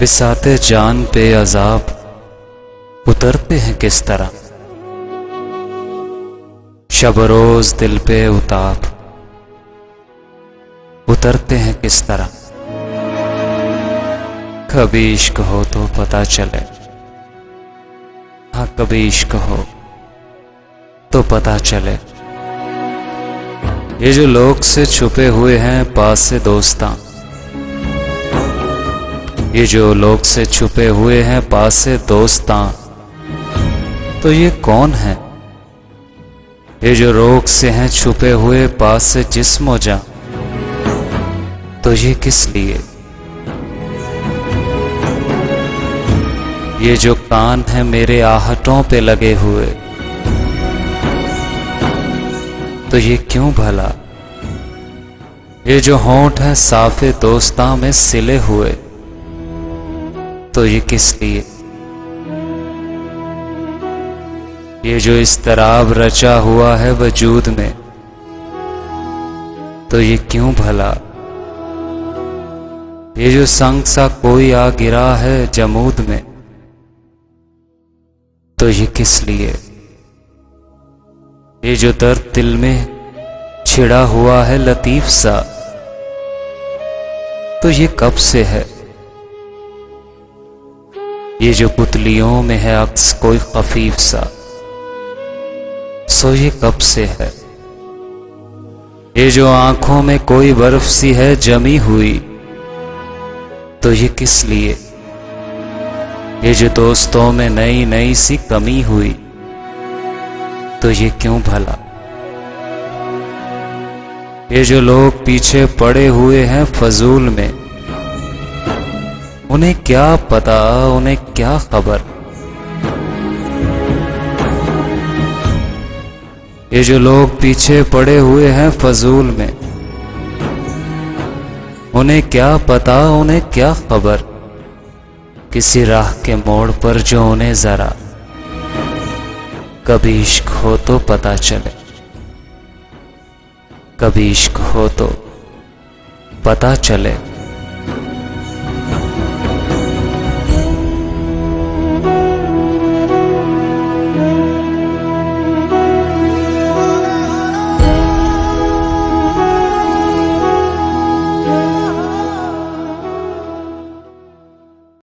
बिसाते जान पे अजाब उतरते हैं किस तरह। शब रोज दिल पे उताब उतरते हैं किस तरह। कभी इश्क हो तो पता चले, हाँ कभी इश्क हो तो पता चले। ये जो लोग से छुपे हुए हैं पास से दोस्तां, ये जो लोग से छुपे हुए हैं पास से दोस्तां, तो ये कौन है? ये जो रोग से हैं छुपे हुए पास से जिस्म जा, तो ये किस लिए? ये जो कान है मेरे आहटों पे लगे हुए, तो ये क्यों भला? ये जो होंठ है साफे दोस्तां में सिले हुए, तो ये किस लिए? ये जो इस्तराब रचा हुआ है वजूद में, तो ये क्यों भला? ये जो संग सा कोई आ गिरा है जमूद में, तो ये किस लिए? ये जो दर्द दिल में छिड़ा हुआ है लतीफ सा, तो ये कब से है? ये जो पुतलियों में है अक्स कोई खफीफ सा, सो ये कब से है? ये जो आंखों में कोई बर्फ सी है जमी हुई, तो ये किस लिए? ये जो दोस्तों में नई नई सी कमी हुई, तो ये क्यों भला? ये जो लोग पीछे पड़े हुए हैं फजूल में, उन्हें क्या पता, उन्हें क्या खबर? ये जो लोग पीछे पड़े हुए हैं फजूल में, उन्हें क्या पता, उन्हें क्या खबर? किसी राह के मोड़ पर जो उन्हें जरा कभी इश्क हो तो पता चले, कभी इश्क हो तो पता चले।